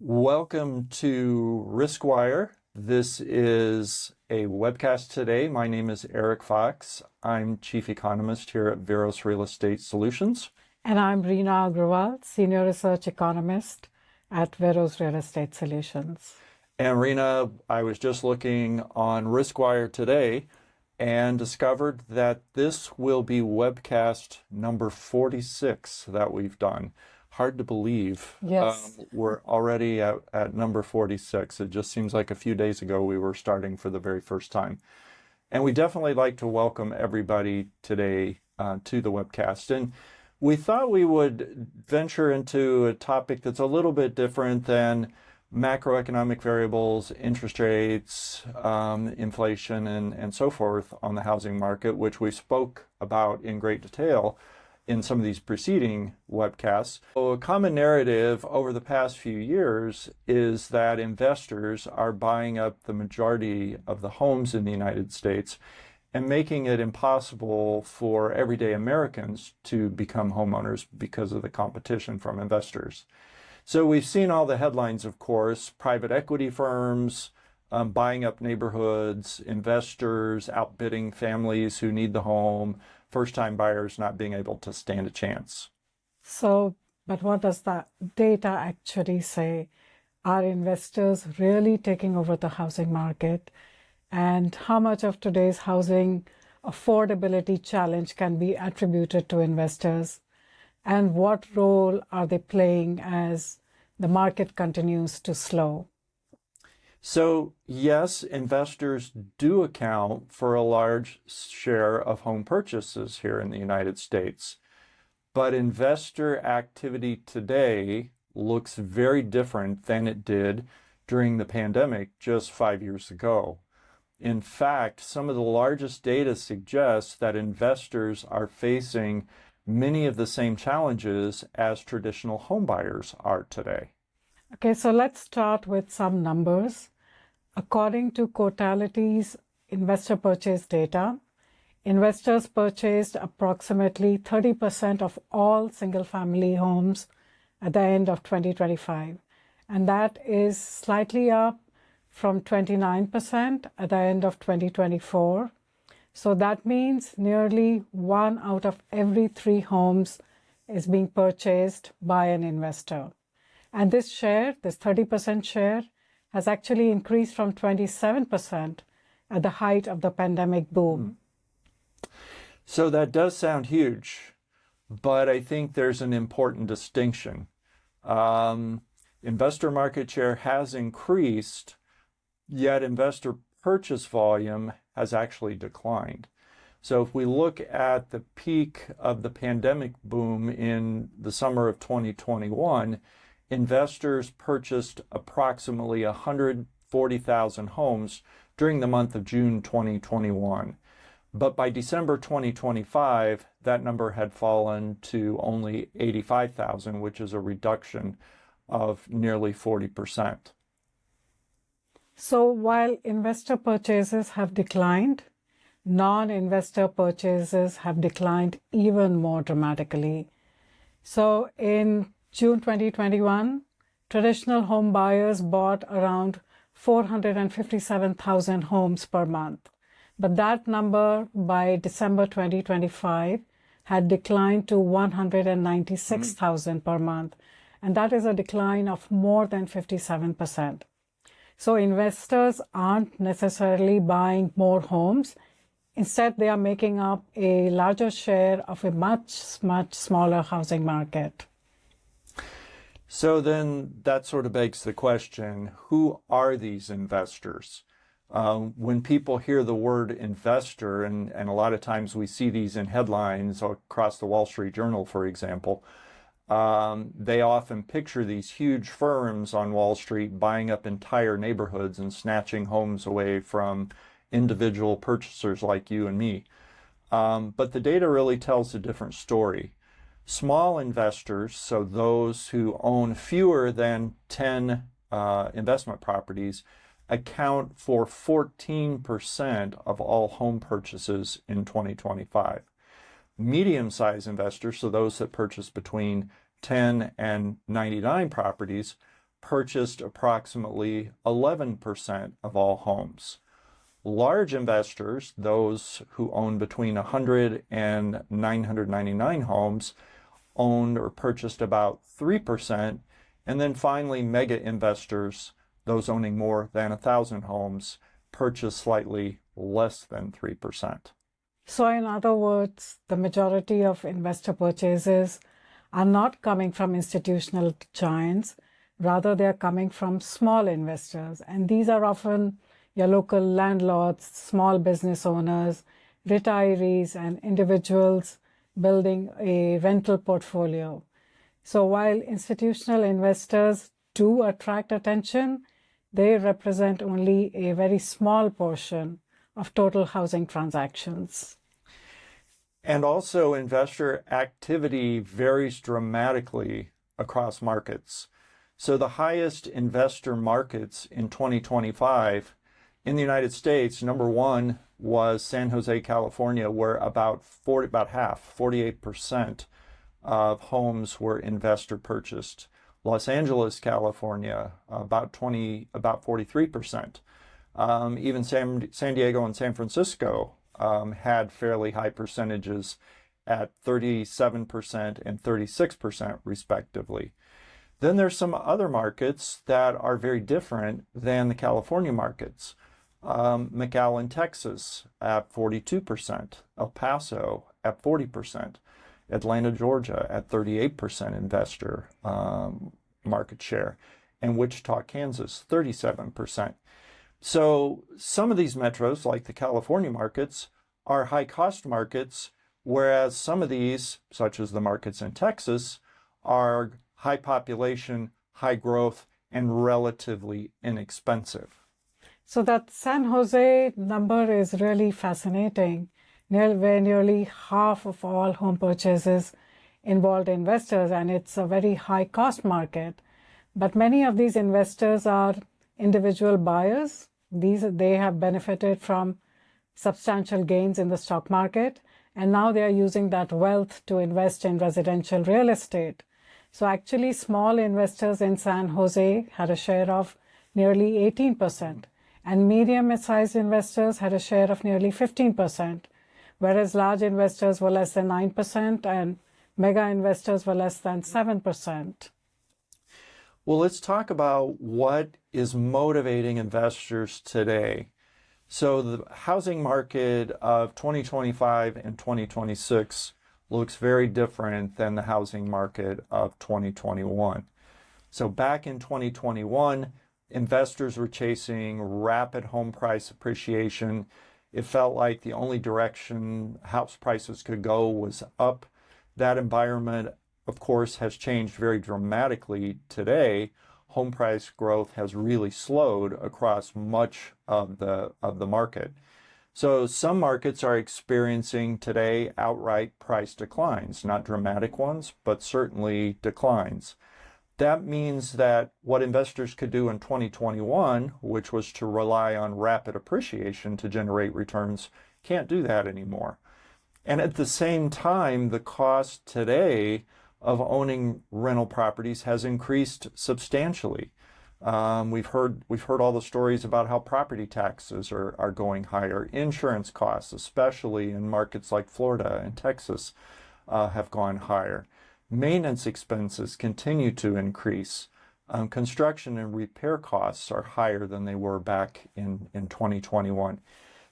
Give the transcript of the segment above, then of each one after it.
Welcome to RiskWire. This is a webcast today. My name is Eric Fox. I'm Chief Economist here at Veros Real Estate Solutions. And I'm Reena Agrawal, Senior Research Economist at Veros Real Estate Solutions. And Reena, I was just looking on RiskWire today and discovered that this will be webcast number 46 that we've done. Hard to believe. Yes. We're already at number 46. It just seems like a few days ago we were starting for the very first time. And we definitely like to welcome everybody today to the webcast. And we thought we would venture into a topic that's a little bit different than macroeconomic variables, interest rates, inflation, and so forth on the housing market, which we spoke about in great detail in some of these preceding webcasts. So a common narrative over the past few years is that investors are buying up the majority of the homes in the United States and making it impossible for everyday Americans to become homeowners because of the competition from investors. So we've seen all the headlines, of course, private equity firms buying up neighborhoods, investors outbidding families who need the home, first-time buyers not being able to stand a chance. But what does that data actually say? Are investors really taking over the housing market? And how much of today's housing affordability challenge can be attributed to investors? And what role are they playing as the market continues to slow? So yes, investors do account for a large share of home purchases here in the United States. But investor activity today looks very different than it did during the pandemic just 5 years ago. In fact, some of the largest data suggests that investors are facing many of the same challenges as traditional home buyers are today. Okay, so let's start with some numbers. According to Cotallity's investor purchase data, investors purchased approximately 30% of all single-family homes at the end of 2025, and that is slightly up from 29% at the end of 2024. So that means nearly 1 out of every 3 homes is being purchased by an investor. And this 30% share, has actually increased from 27% at the height of the pandemic boom. So that does sound huge, but I think there's an important distinction. Investor market share has increased, yet investor purchase volume has actually declined. So if we look at the peak of the pandemic boom in the summer of 2021, investors purchased approximately 140,000 homes during the month of June 2021. But by December 2025, that number had fallen to only 85,000, which is a reduction of nearly 40%. So while investor purchases have declined, non-investor purchases have declined even more dramatically. So in June 2021, traditional home buyers bought around 457,000 homes per month. But that number by December 2025 had declined to 196,000 per month. And that is a decline of more than 57%. So investors aren't necessarily buying more homes. Instead, they are making up a larger share of a much, much smaller housing market. So then that sort of begs the question, who are these investors? When people hear the word investor, and a lot of times we see these in headlines across the Wall Street Journal, for example, they often picture these huge firms on Wall Street buying up entire neighborhoods and snatching homes away from individual purchasers like you and me. But the data really tells a different story. Small investors, so those who own fewer than 10 investment properties, account for 14% of all home purchases in 2025. Medium-sized investors, so those that purchase between 10 and 99 properties, purchased approximately 11% of all homes. Large investors, those who own between 100 and 999 homes, owned or purchased about 3%. And then finally, mega investors, those owning more than 1,000 homes, purchased slightly less than 3%. So in other words, the majority of investor purchases are not coming from institutional giants. Rather, they are coming from small investors. And these are often your local landlords, small business owners, retirees, and individuals building a rental portfolio. So while institutional investors do attract attention, they represent only a very small portion of total housing transactions. And also, investor activity varies dramatically across markets. So the highest investor markets in 2025 in the United States, number one was San Jose, California, where about half, 48% of homes were investor purchased. Los Angeles, California, about 43%. Even San Diego and San Francisco had fairly high percentages at 37% and 36% respectively. Then there's some other markets that are very different than the California markets. McAllen, Texas at 42%, El Paso at 40%, Atlanta, Georgia at 38% investor market share, and Wichita, Kansas, 37%. So some of these metros, like the California markets, are high-cost markets, whereas some of these, such as the markets in Texas, are high population, high growth, and relatively inexpensive. So that San Jose number is really fascinating, where nearly half of all home purchases involved investors, and it's a very high-cost market. But many of these investors are individual buyers. They have benefited from substantial gains in the stock market, and now they are using that wealth to invest in residential real estate. So actually, small investors in San Jose had a share of nearly 18%, and medium-sized investors had a share of nearly 15%, whereas large investors were less than 9% and mega investors were less than 7%. Well, let's talk about what is motivating investors today. So the housing market of 2025 and 2026 looks very different than the housing market of 2021. So back in 2021, investors were chasing rapid home price appreciation. It felt like the only direction house prices could go was up. That environment, of course, has changed very dramatically today. Home price growth has really slowed across much of the market. So some markets are experiencing today outright price declines, not dramatic ones, but certainly declines. That means that what investors could do in 2021, which was to rely on rapid appreciation to generate returns, can't do that anymore. And at the same time, the cost today of owning rental properties has increased substantially. We've heard all the stories about how property taxes are going higher. Insurance costs, especially in markets like Florida and Texas, have gone higher. Maintenance expenses continue to increase. Construction and repair costs are higher than they were back in 2021.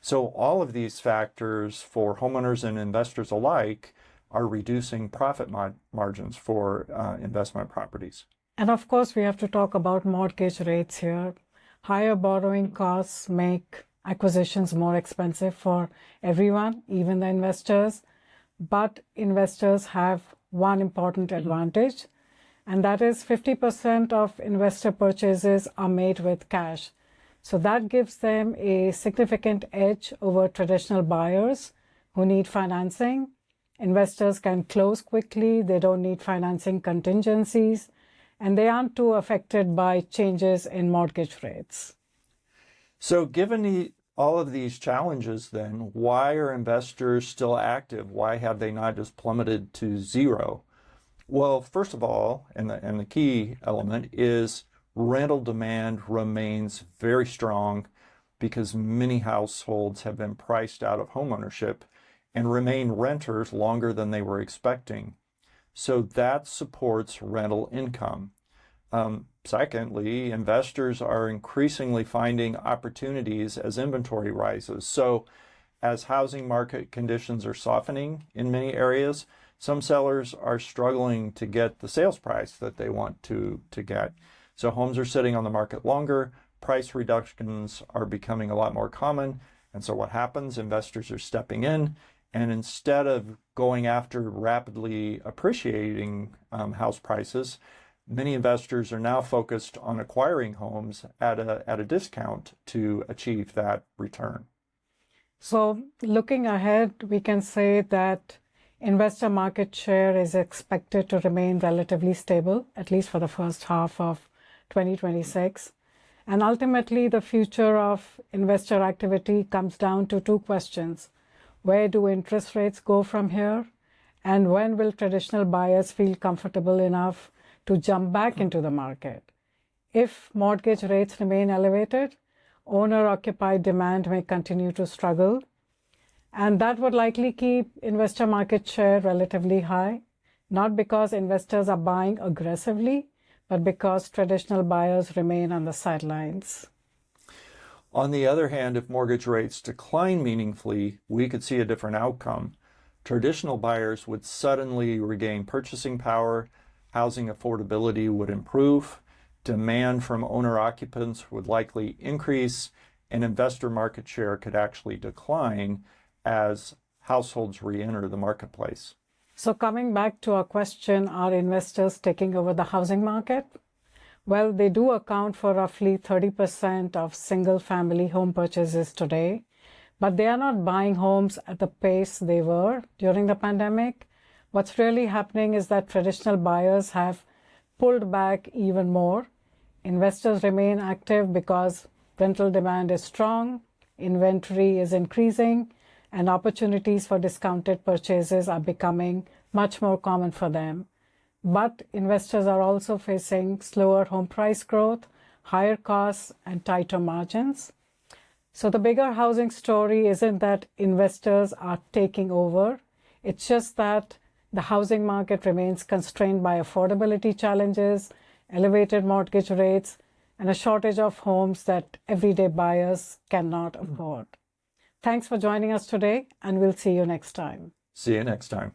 So all of these factors for homeowners and investors alike are reducing profit margins for investment properties. And of course, we have to talk about mortgage rates here. Higher borrowing costs make acquisitions more expensive for everyone, even the investors. But investors have one important advantage, and that is 50% of investor purchases are made with cash. So that gives them a significant edge over traditional buyers who need financing. Investors can close quickly, they don't need financing contingencies, and they aren't too affected by changes in mortgage rates. So given all of these challenges, then, why are investors still active? Why have they not just plummeted to zero? Well, first of all, and the key element is rental demand remains very strong because many households have been priced out of homeownership and remain renters longer than they were expecting. So that supports rental income. Secondly, investors are increasingly finding opportunities as inventory rises. So as housing market conditions are softening in many areas, some sellers are struggling to get the sales price that they want to get. So homes are sitting on the market longer, price reductions are becoming a lot more common. And so what happens? Investors are stepping in, and instead of going after rapidly appreciating house prices, many investors are now focused on acquiring homes at a discount to achieve that return. So looking ahead, we can say that investor market share is expected to remain relatively stable, at least for the first half of 2026. And ultimately, the future of investor activity comes down to two questions. Where do interest rates go from here? And when will traditional buyers feel comfortable enough to jump back into the market? If mortgage rates remain elevated, owner-occupied demand may continue to struggle, and that would likely keep investor market share relatively high, not because investors are buying aggressively, but because traditional buyers remain on the sidelines. On the other hand, if mortgage rates decline meaningfully, we could see a different outcome. Traditional buyers would suddenly regain purchasing power, housing affordability would improve, demand from owner-occupants would likely increase, and investor market share could actually decline as households re-enter the marketplace. So coming back to our question, are investors taking over the housing market? Well, they do account for roughly 30% of single-family home purchases today, but they are not buying homes at the pace they were during the pandemic. What's really happening is that traditional buyers have pulled back even more. Investors remain active because rental demand is strong, inventory is increasing, and opportunities for discounted purchases are becoming much more common for them. But investors are also facing slower home price growth, higher costs, and tighter margins. So the bigger housing story isn't that investors are taking over. It's just that the housing market remains constrained by affordability challenges, elevated mortgage rates, and a shortage of homes that everyday buyers cannot afford. Thanks for joining us today, and we'll see you next time. See you next time.